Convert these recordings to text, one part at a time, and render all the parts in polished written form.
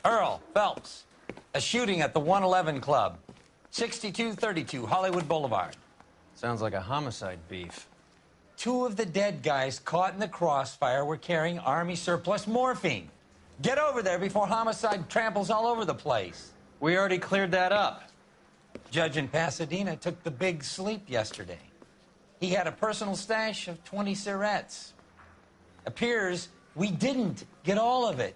Earl Phelps, a shooting at the 111 Club, 6232 Hollywood Boulevard. Sounds like a homicide beef. 2 of the dead guys caught in the crossfire were carrying Army surplus morphine. Get over there before homicide tramples all over the place. We already cleared that up. Judge in Pasadena took the big sleep yesterday. He had a personal stash of 20 cigarettes. Appears we didn't get all of it.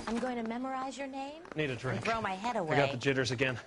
I'm going to memorize your name. Need a drink. And throw my head away. I got the jitters again.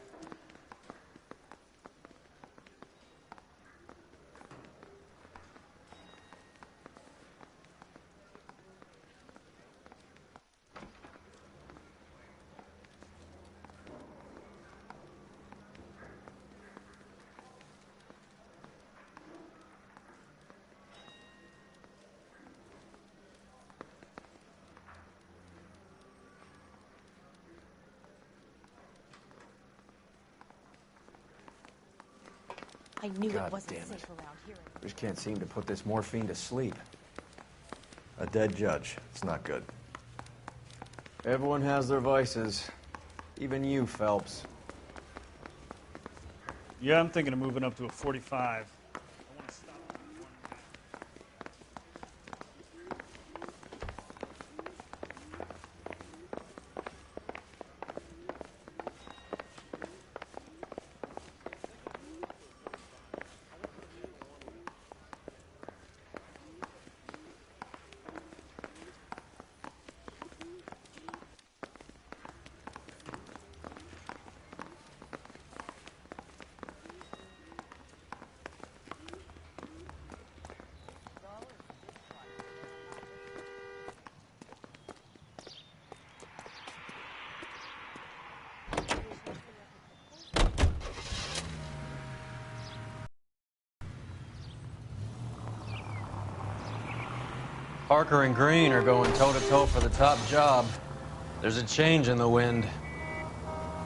I knew God it wasn't damn it. safe around here. Just can't seem to put this morphine to sleep. A dead judge. It's not good. Everyone has their vices. Even you, Phelps. Yeah, I'm thinking of moving up to a 45. I want to stop. Parker and Green are going toe-to-toe for the top job. There's a change in the wind.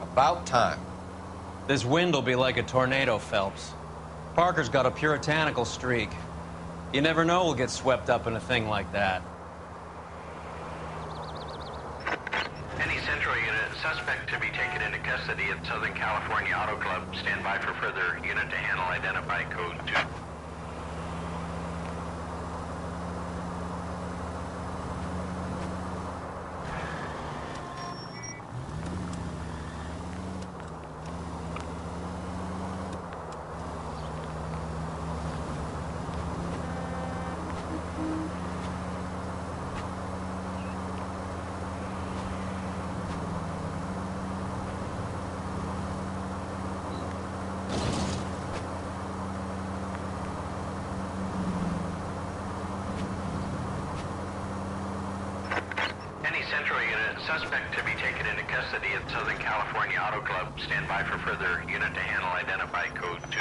About time. This wind will be like a tornado, Phelps. Parker's got a puritanical streak. You never know we'll get swept up in a thing like that. Any Central unit, suspect to be taken into custody at Southern California Auto Club. Stand by for further unit to handle. Identify code 2. Central unit, suspect to be taken into custody at Southern California Auto Club. Stand by for further unit to handle. Identify code 2.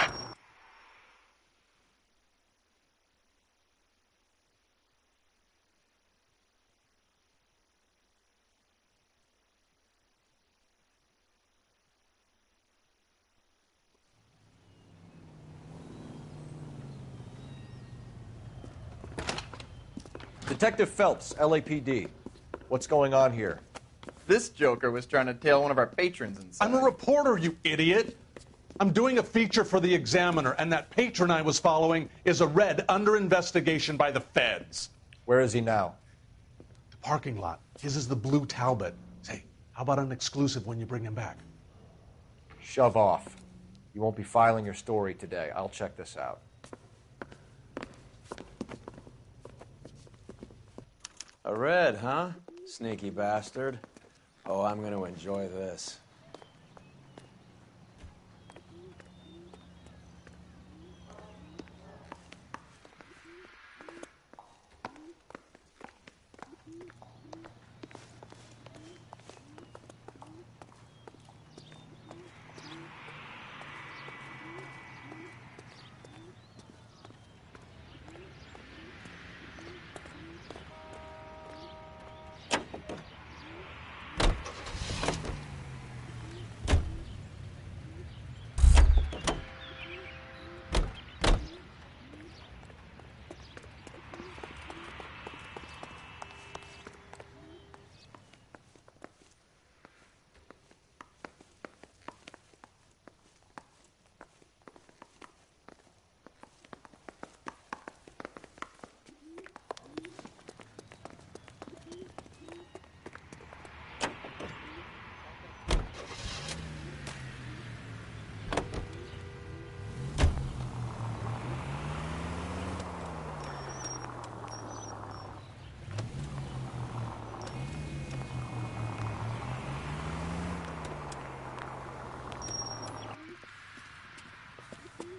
Detective Phelps, LAPD. What's going on here? This joker was trying to tail one of our patrons inside. I'm a reporter, you idiot. I'm doing a feature for the Examiner, and that patron I was following is a red under investigation by the feds. Where is he now? The parking lot. His is the blue Talbot. Say, how about an exclusive when you bring him back? Shove off. You won't be filing your story today. I'll check this out. A red, huh? Sneaky bastard. Oh, I'm going to enjoy this.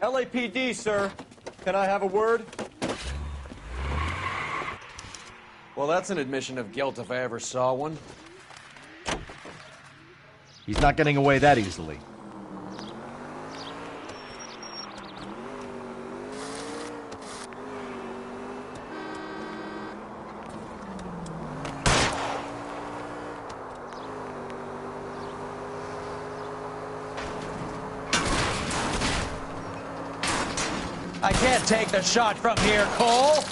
LAPD, sir. Can I have a word? Well, that's an admission of guilt if I ever saw one. He's not getting away that easily. I can't take the shot from here, Cole.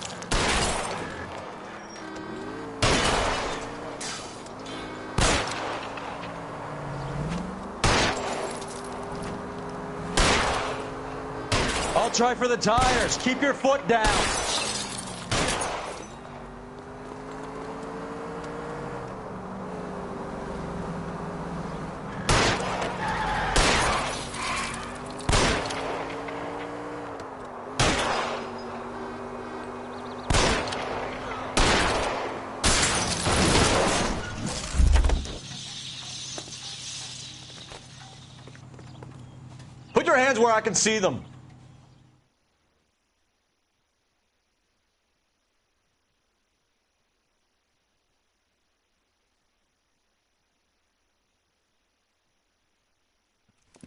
I'll try for the tires. Keep your foot down. Put your hands where I can see them.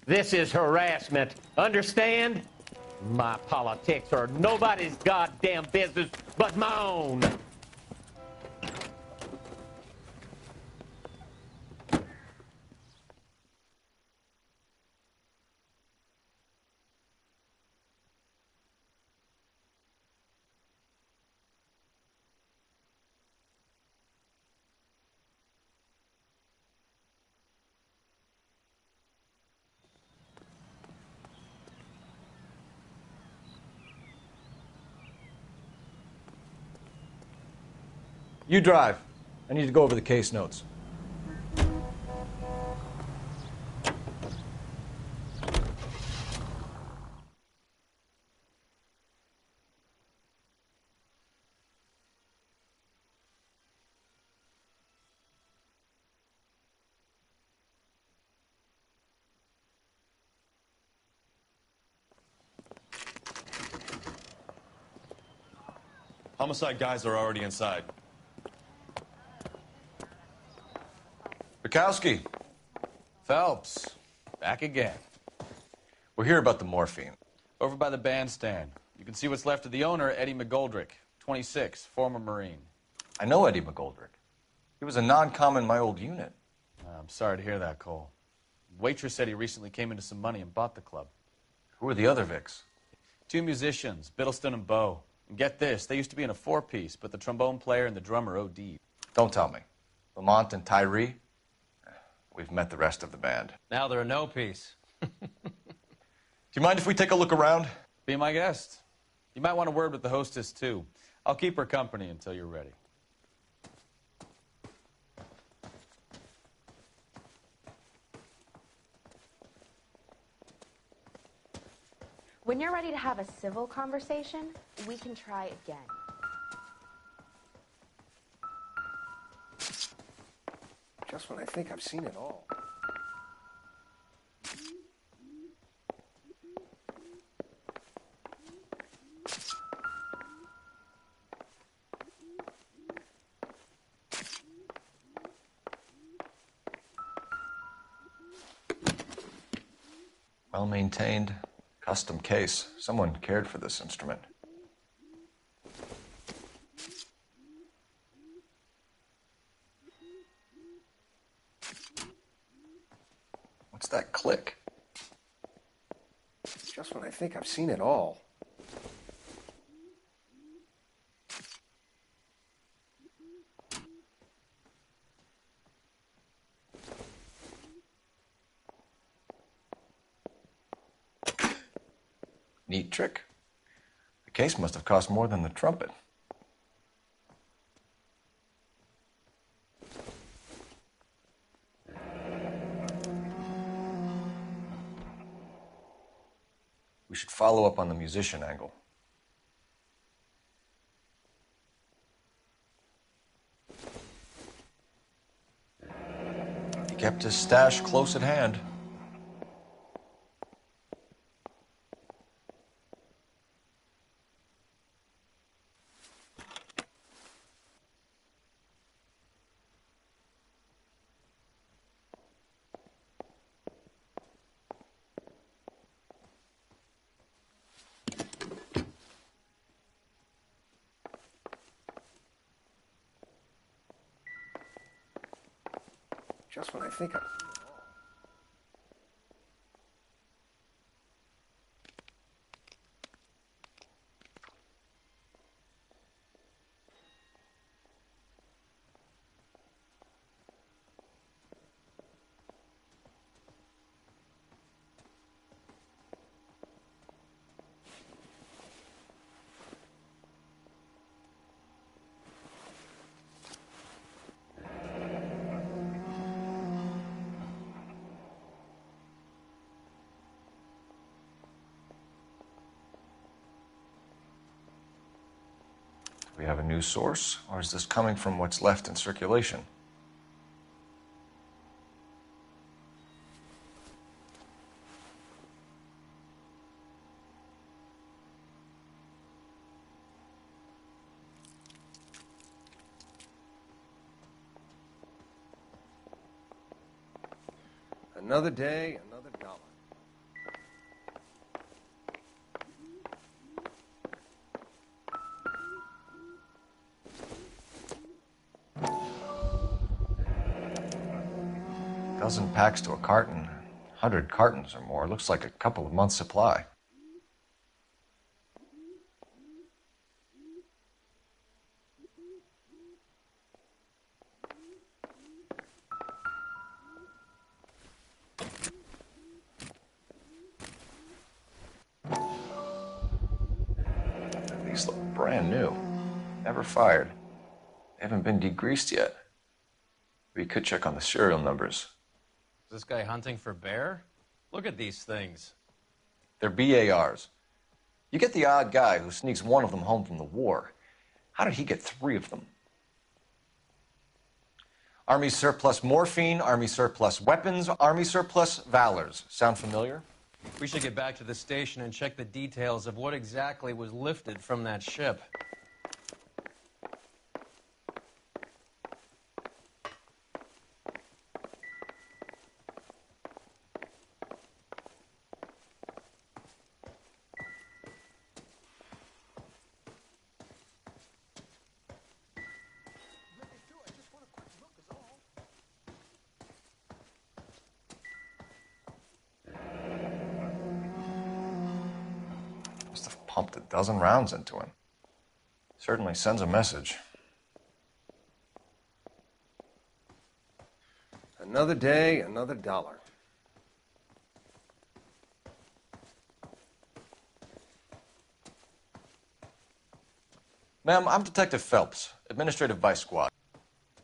This is harassment. Understand? My politics are nobody's goddamn business but my own. You drive. I need to go over the case notes. Homicide guys are already inside. Bukowski. Phelps, back again. We're here about the morphine. Over by the bandstand. You can see what's left of the owner, Eddie McGoldrick, 26, former Marine. I know Eddie McGoldrick. He was a non-com in my old unit. I'm sorry to hear that, Cole. Waitress said he recently came into some money and bought the club. Who are the other Vics? 2 musicians, Biddleston and Bo. And get this, they used to be in a 4-piece, but the trombone player and the drummer OD'd. Don't tell me. Lamont and Tyree? We've met the rest of the band. Now they're a no-piece. Do you mind if we take a look around? Be my guest. You might want a word with the hostess, too. I'll keep her company until you're ready. When you're ready to have a civil conversation, we can try again. Just when I think I've seen it all. Well maintained, custom case. Someone cared for this instrument. What's that click? Just when I think I've seen it all. Neat trick. The case must have cost more than the trumpet. We should follow up on the musician angle. He kept his stash close at hand. Just when I think I've... We have a news source, or is this coming from what's left in circulation? Another day, another dollar. Dozen packs to a carton, 100 cartons or more. Looks like a couple of months' supply. These look brand new. Never fired. They haven't been degreased yet. We could check on the serial numbers. Is this guy hunting for bear? Look at these things. They're BARs. You get the odd guy who sneaks one of them home from the war. How did he get 3 of them? Army surplus morphine, Army surplus weapons, Army surplus valors. Sound familiar? We should get back to the station and check the details of what exactly was lifted from that ship. Must have pumped a dozen rounds into him. Certainly sends a message. Another day, another dollar. Ma'am, I'm Detective Phelps, Administrative Vice Squad.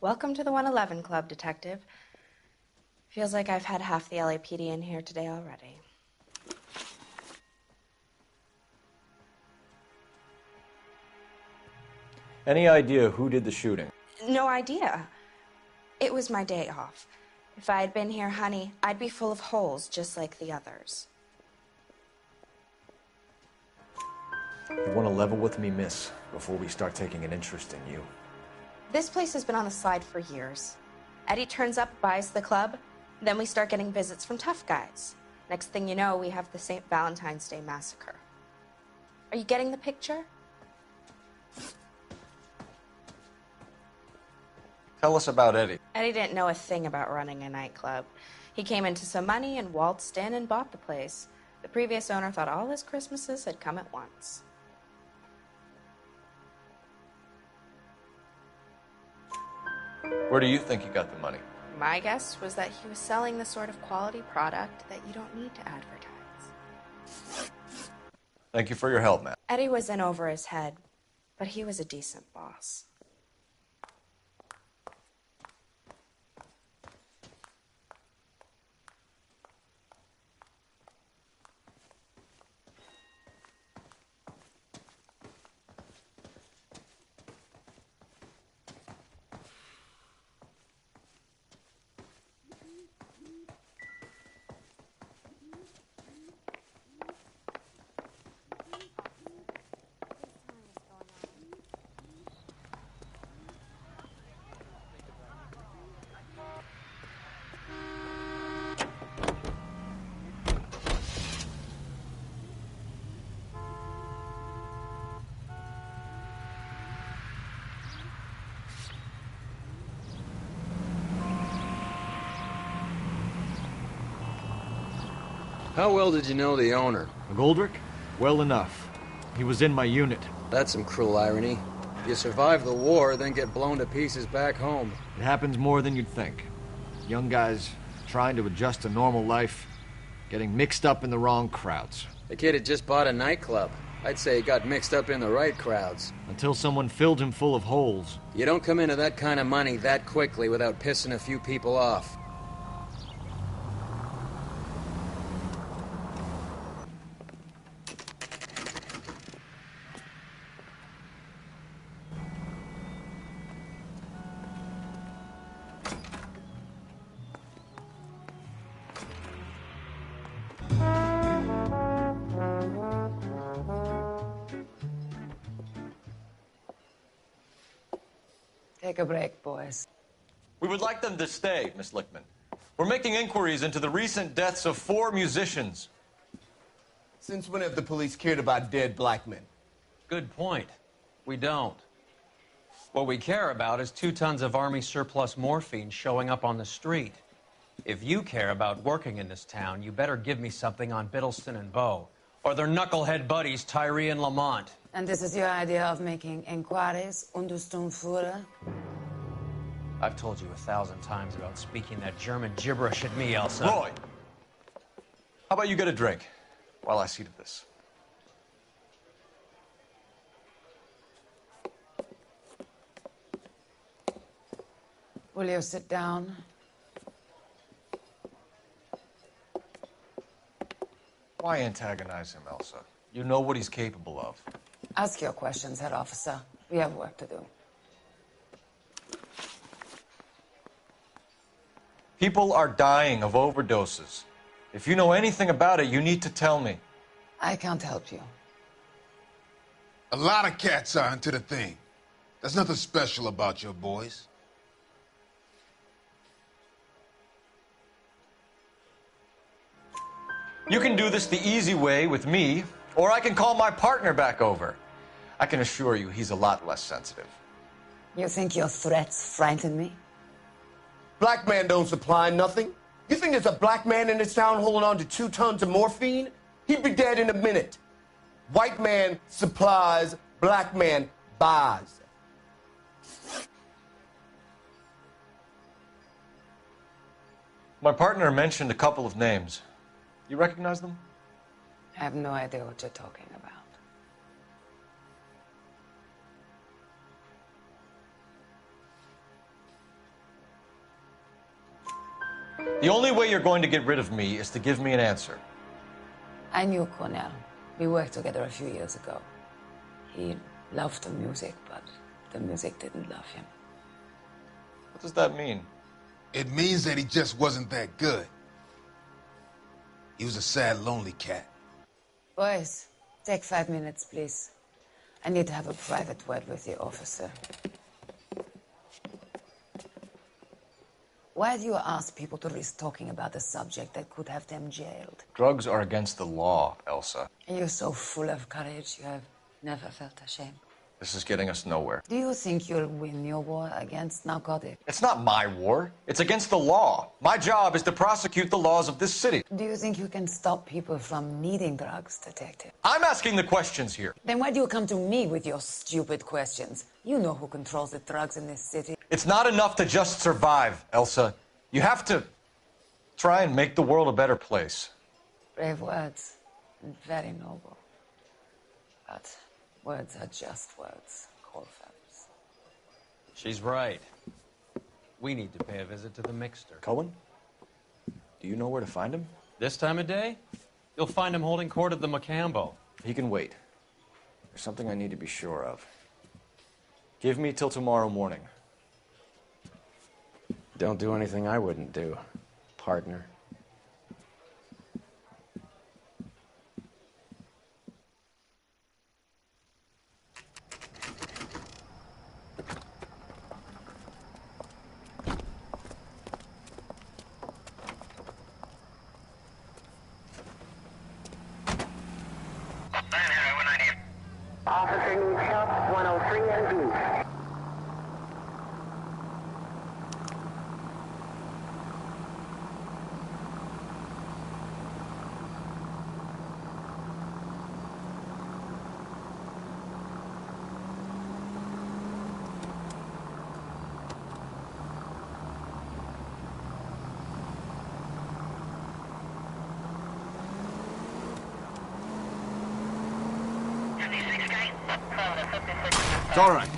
Welcome to the 111 Club, Detective. Feels like I've had half the LAPD in here today already. Any idea who did the shooting? No idea. It was my day off. If I had been here, honey, I'd be full of holes just like the others. You want to level with me, miss, before we start taking an interest in you. This place has been on the slide for years. Eddie turns up, buys the club, then we start getting visits from tough guys. Next thing you know, we have the St. Valentine's Day massacre. Are you getting the picture? Tell us about Eddie. Eddie didn't know a thing about running a nightclub. He came into some money and waltzed in and bought the place. The previous owner thought all his Christmases had come at once. Where do you think he got the money? My guess was that he was selling the sort of quality product that you don't need to advertise. Thank you for your help, Matt. Eddie was in over his head, but he was a decent boss. How well did you know the owner? McGoldrick? Well enough. He was in my unit. That's some cruel irony. You survive the war, then get blown to pieces back home. It happens more than you'd think. Young guys trying to adjust to normal life, getting mixed up in the wrong crowds. The kid had just bought a nightclub. I'd say he got mixed up in the right crowds. Until someone filled him full of holes. You don't come into that kind of money that quickly without pissing a few people off. Take a break, boys. We would like them to stay, Miss Lickman. We're making inquiries into the recent deaths of 4 musicians. Since when have the police cared about dead black men? Good point. We don't. What we care about is 2 tons of Army surplus morphine showing up on the street. If you care about working in this town, you better give me something on Biddleston and Bow, or their knucklehead buddies Tyree and Lamont. And this is your idea of making inquiries, Untersturmführer? I've told you 1,000 times about speaking that German gibberish at me, Elsa. Roy, how about you get a drink while I see to this? Will you sit down? Why antagonize him, Elsa? You know what he's capable of. Ask your questions, head officer. We have work to do. People are dying of overdoses. If you know anything about it, you need to tell me. I can't help you. A lot of cats are into the thing. There's nothing special about your boys. You can do this the easy way with me, or I can call my partner back over. I can assure you he's a lot less sensitive. You think your threats frighten me? Black man don't supply nothing. You think there's a black man in this town holding on to 2 tons of morphine? He'd be dead in a minute. White man supplies, black man buys. My partner mentioned a couple of names. You recognize them? I have no idea what you're talking about. The only way you're going to get rid of me is to give me an answer. I knew Cornell. We worked together a few years ago. He loved the music, but the music didn't love him. What does that mean? It means that he just wasn't that good. He was a sad, lonely cat. Boys, take 5 minutes, please. I need to have a private word with the officer. Why do you ask people to risk talking about a subject that could have them jailed? Drugs are against the law, Elsa. And you're so full of courage, you have never felt ashamed. This is getting us nowhere. Do you think you'll win your war against narcotics? It's not my war. It's against the law. My job is to prosecute the laws of this city. Do you think you can stop people from needing drugs, Detective? I'm asking the questions here. Then why do you come to me with your stupid questions? You know who controls the drugs in this city. It's not enough to just survive, Elsa. You have to try and make the world a better place. Brave words, and very noble. But words are just words, Colfax. She's right. We need to pay a visit to the mixer. Cohen? Do you know where to find him? This time of day? You'll find him holding court at the Macambo. He can wait. There's something I need to be sure of. Give me till tomorrow morning. Don't do anything I wouldn't do, partner. Officer needs help, 103 and B. It's all right.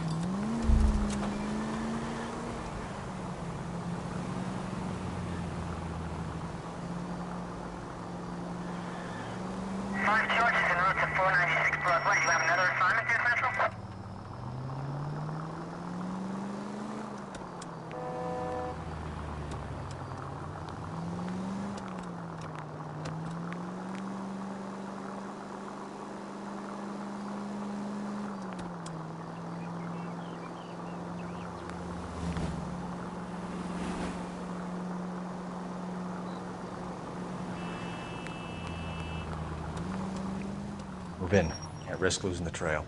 Move in. Can't risk losing the trail.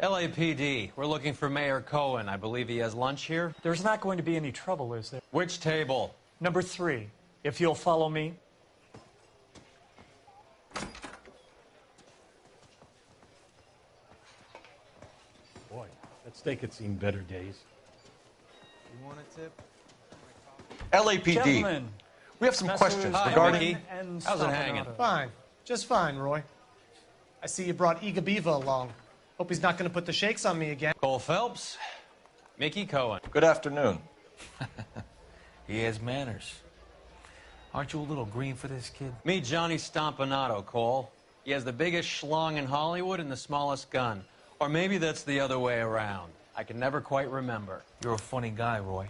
LAPD, we're looking for Mayor Cohen. I believe he has lunch here. There's not going to be any trouble, is there? Which table? Number 3, if you'll follow me. Boy, that steak had seen better days. You want a tip? LAPD. Gentlemen, We have some questions Hi, regarding... Mickey. How's it hanging? Fine. Just fine, Roy. I see you brought Iga Beaver along. Hope he's not going to put the shakes on me again. Cole Phelps, Mickey Cohen. Good afternoon. He has manners. Aren't you a little green for this kid? Meet Johnny Stompanato, Cole. He has the biggest schlong in Hollywood and the smallest gun. Or maybe that's the other way around. I can never quite remember. You're a funny guy, Roy.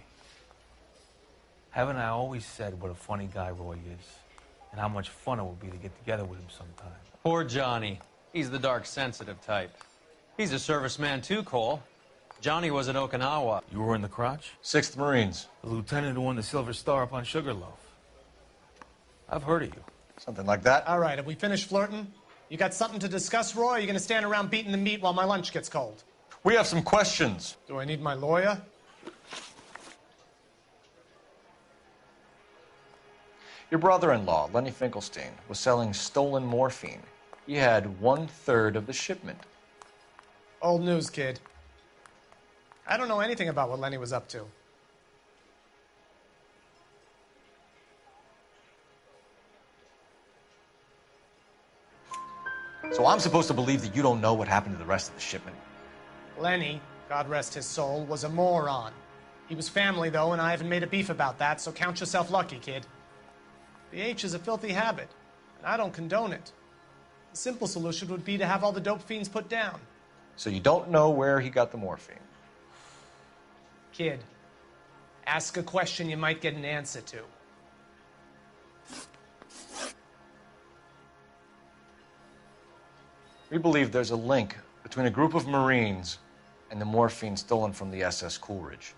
Haven't I always said what a funny guy Roy is? And how much fun it would be to get together with him sometime. Poor Johnny. He's the dark, sensitive type. He's a serviceman too, Cole. Johnny was at Okinawa. You were in the crotch? 6th Marines. The lieutenant who won the Silver Star up on Sugarloaf. I've heard of you. Something like that. All right, have we finished flirting? You got something to discuss, Roy, or are you going to stand around beating the meat while my lunch gets cold? We have some questions. Do I need my lawyer? Your brother-in-law, Lenny Finkelstein, was selling stolen morphine. He had 1/3 of the shipment. Old news, kid. I don't know anything about what Lenny was up to. So I'm supposed to believe that you don't know what happened to the rest of the shipment? Lenny, God rest his soul, was a moron. He was family, though, and I haven't made a beef about that, so count yourself lucky, kid. The H is a filthy habit, and I don't condone it. The simple solution would be to have all the dope fiends put down. So you don't know where he got the morphine? Kid, ask a question you might get an answer to. We believe there's a link between a group of Marines and the morphine stolen from the SS Coolidge.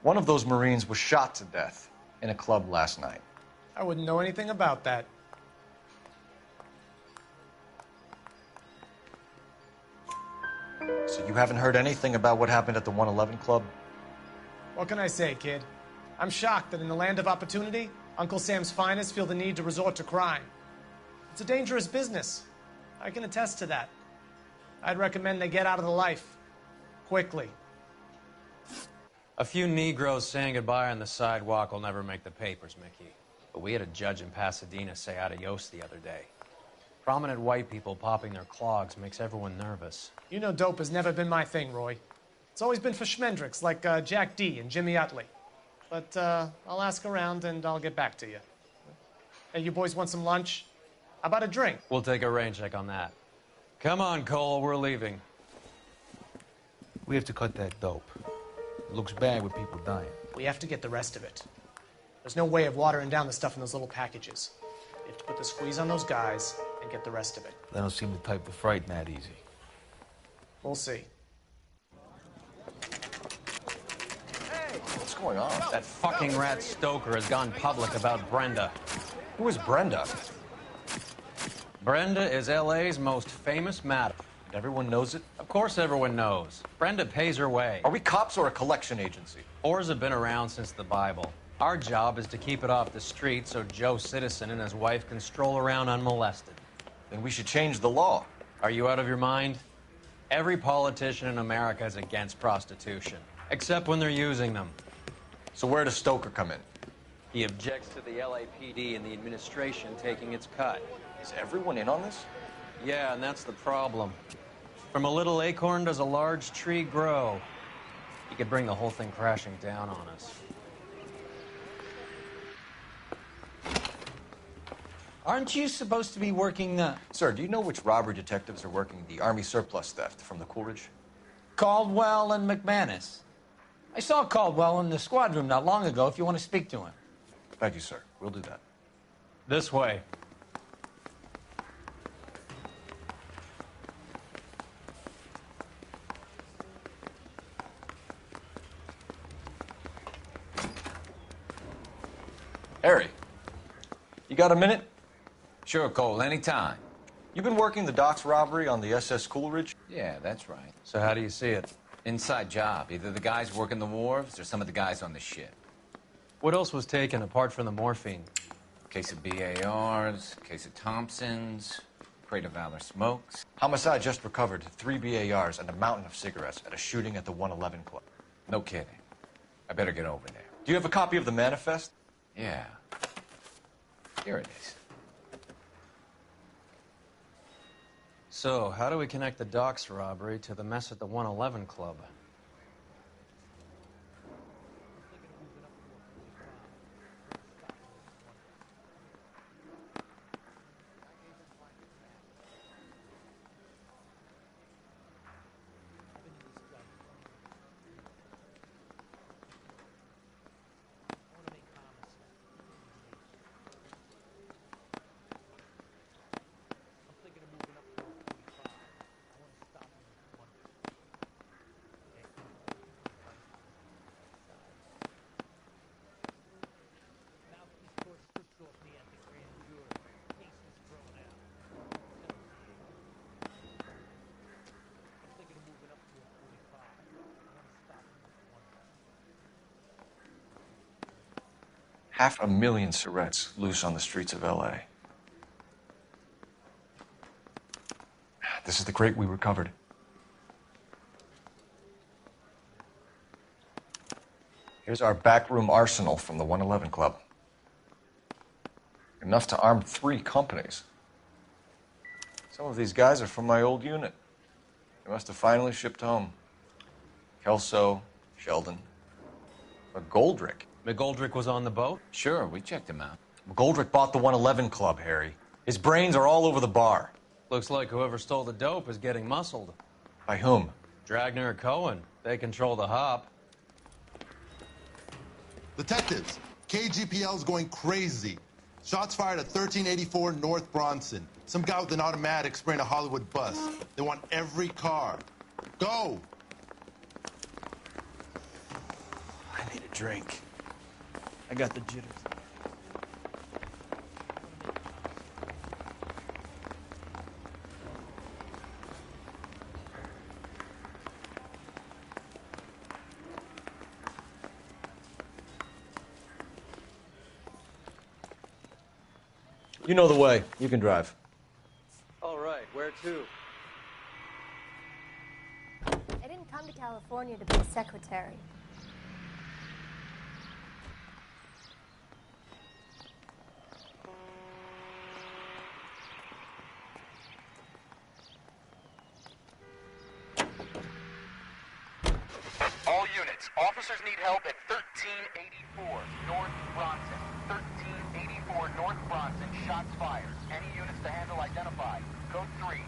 One of those Marines was shot to death in a club last night. I wouldn't know anything about that. So you haven't heard anything about what happened at the 111 Club? What can I say, kid? I'm shocked that in the land of opportunity, Uncle Sam's finest feel the need to resort to crime. It's a dangerous business. I can attest to that. I'd recommend they get out of the life. Quickly. A few Negroes saying goodbye on the sidewalk will never make the papers, Mickey. But we had a judge in Pasadena say adios the other day. Prominent white people popping their clogs makes everyone nervous. You know dope has never been my thing, Roy. It's always been for schmendricks like Jack D. and Jimmy Utley. But I'll ask around and I'll get back to you. Hey, you boys want some lunch? How about a drink? We'll take a rain check on that. Come on, Cole, we're leaving. We have to cut that dope. It looks bad with people dying. We have to get the rest of it. There's no way of watering down the stuff in those little packages. You have to put the squeeze on those guys and get the rest of it. They don't seem the type to frighten that easy. We'll see. What's going on? That fucking rat Stoker has gone public about Brenda. Who is Brenda? Brenda is LA's most famous madam. Everyone knows it? Of course everyone knows. Brenda pays her way. Are we cops or a collection agency? Whores have been around since the Bible. Our job is to keep it off the street so Joe Citizen and his wife can stroll around unmolested. Then we should change the law. Are you out of your mind? Every politician in America is against prostitution, except when they're using them. So where does Stoker come in? He objects to the LAPD and the administration taking its cut. Is everyone in on this? Yeah, and that's the problem. From a little acorn does a large tree grow. He could bring the whole thing crashing down on us. Aren't you supposed to be working the... Sir, do you know which robbery detectives are working the Army surplus theft from the Coolidge? Caldwell and McManus. I saw Caldwell in the squad room not long ago if you want to speak to him. Thank you, sir. We'll do that. This way. Harry, you got a minute? Sure, Cole, anytime. You've been working the docks robbery on the SS Coolidge? Yeah, that's right. So how do you see it? Inside job. Either the guys working the wharves or some of the guys on the ship. What else was taken apart from the morphine? Case of BARs, case of Thompsons, crate of Valor smokes. Homicide just recovered 3 BARs and a mountain of cigarettes at a shooting at the 111 Club. No kidding. I better get over there. Do you have a copy of the manifest? Yeah. Here it is. So, how do we connect the docks robbery to the mess at the 111 Club? $500,000 cigarettes loose on the streets of LA. This is the crate we recovered. Here's our backroom arsenal from the 111 Club. Enough to arm 3 companies. Some of these guys are from my old unit. They must have finally shipped home. Kelso, Sheldon, McGoldrick. McGoldrick was on the boat? Sure, we checked him out. McGoldrick bought the 111 Club, Harry. His brains are all over the bar. Looks like whoever stole the dope is getting muscled. By whom? Dragner or Cohen. They control the hop. Detectives, KGPL's going crazy. Shots fired at 1384 North Bronson. Some guy with an automatic spraying a Hollywood bus. They want every car. Go! I need a drink. I got the jitters. You know the way. You can drive. All right, where to? I didn't come to California to be a secretary. All units, officers need help at 1384 North Bronson. 1384 North Bronson, shots fired. Any units to handle identified. Code 3.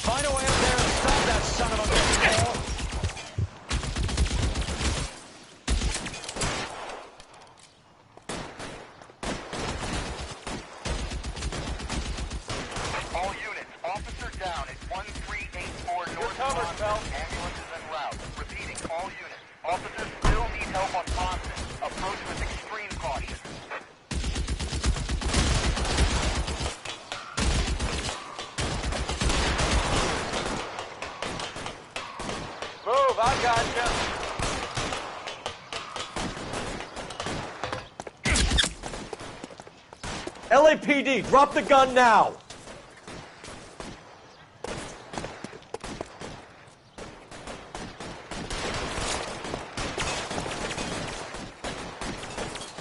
Find a way up there and stop that son of a bitch, Paul. All units, officer down at 1384 North Bronson. Ambulance is en route. Repeating, all units. Officers still need help on Bronson. Approach with extreme caution. Move, I gotcha. LAPD, drop the gun now!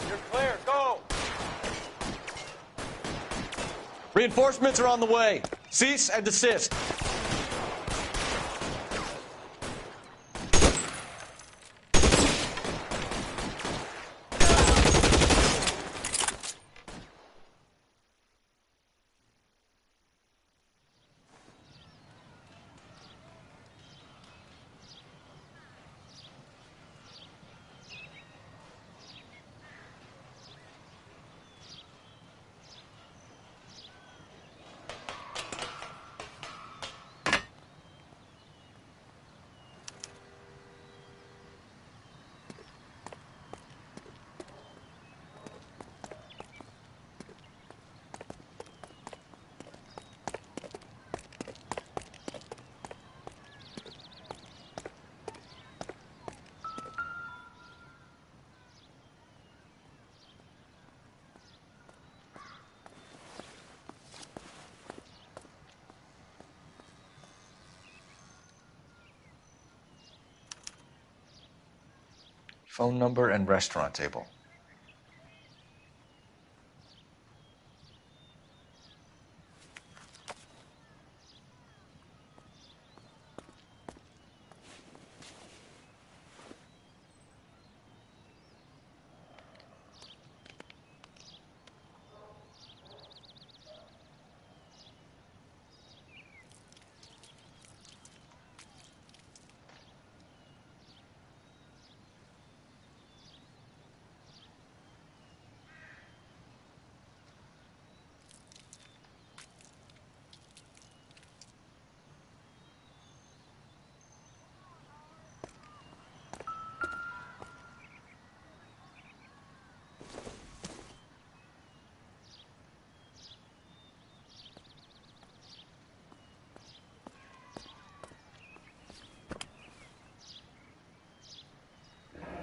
You're clear, go! Reinforcements are on the way. Cease and desist. Phone number and restaurant table.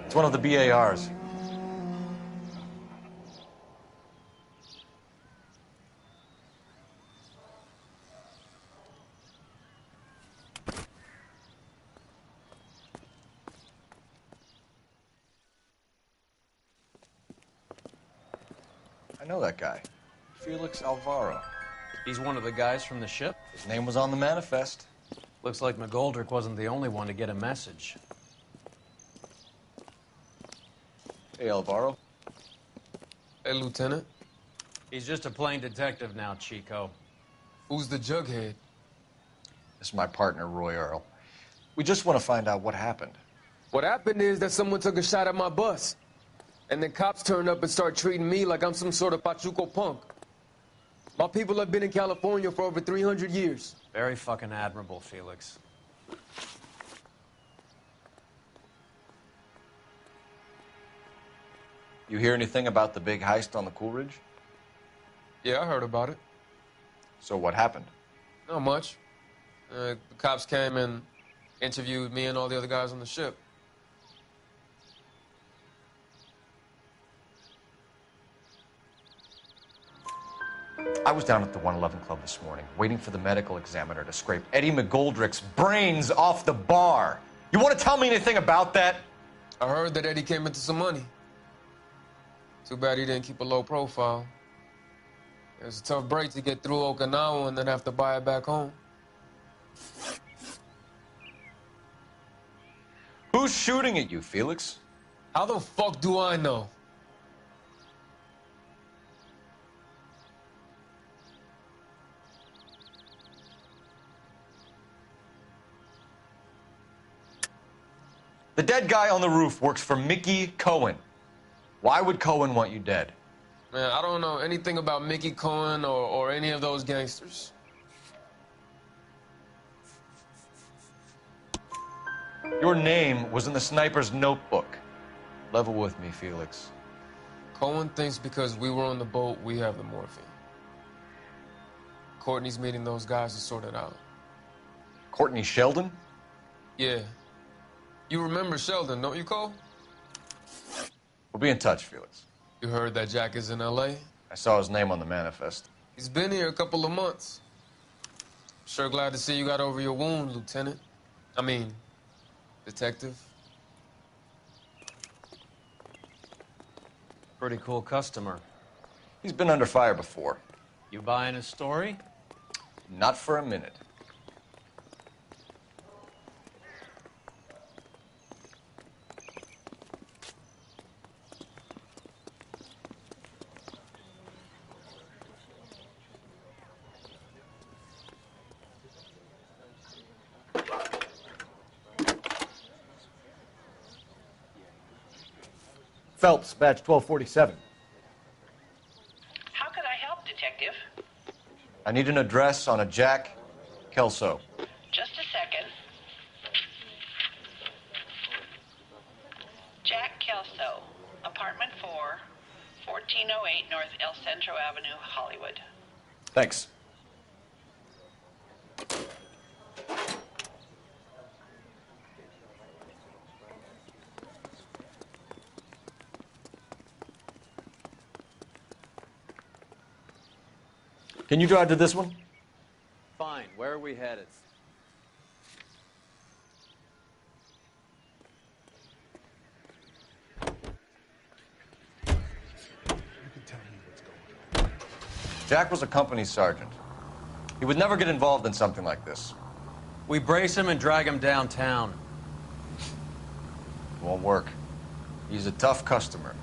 It's one of the BARs. I know that guy. Felix Alvaro. He's one of the guys from the ship? His name was on the manifest. Looks like McGoldrick wasn't the only one to get a message. Hey, Alvaro. Hey, Lieutenant. He's just a plain detective now, Chico. Who's the jughead? This is my partner, Roy Earl. We just want to find out what happened. What happened is that someone took a shot at my bus. And then cops turned up and start treating me like I'm some sort of Pachuco punk. My people have been in California for over 300 years. Very fucking admirable, Felix. You hear anything about the big heist on the Coolidge? Yeah, I heard about it. So what happened? Not much. The cops came and interviewed me and all the other guys on the ship. I was down at the 111 Club this morning, waiting for the medical examiner to scrape Eddie McGoldrick's brains off the bar. You want to tell me anything about that? I heard that Eddie came into some money. Too bad he didn't keep a low profile. It was a tough break to get through Okinawa and then have to buy it back home. Who's shooting at you, Felix? How the fuck do I know? The dead guy on the roof works for Mickey Cohen. Why would Cohen want you dead? Man, I don't know anything about Mickey Cohen or any of those gangsters. Your name was in the sniper's notebook. Level with me, Felix. Cohen thinks because we were on the boat, we have the morphine. Courtney's meeting those guys to sort it out. Courtney Sheldon? Yeah. You remember Sheldon, don't you, Cole? We'll be in touch, Felix. You heard that Jack is in L.A.? I saw his name on the manifest. He's been here a couple of months. Sure glad to see you got over your wound, Lieutenant. I mean, Detective. Pretty cool customer. He's been under fire before. You buying his story? Not for a minute. Phelps, badge 1247. How could I help, Detective? I need an address on a Jack Kelso. Just a second. Jack Kelso, apartment 4, 1408 North El Centro Avenue, Hollywood. Thanks. Can you drive to this one? Fine. Where are we headed? Jack was a company sergeant. He would never get involved in something like this. We brace him and drag him downtown. It won't work. He's a tough customer.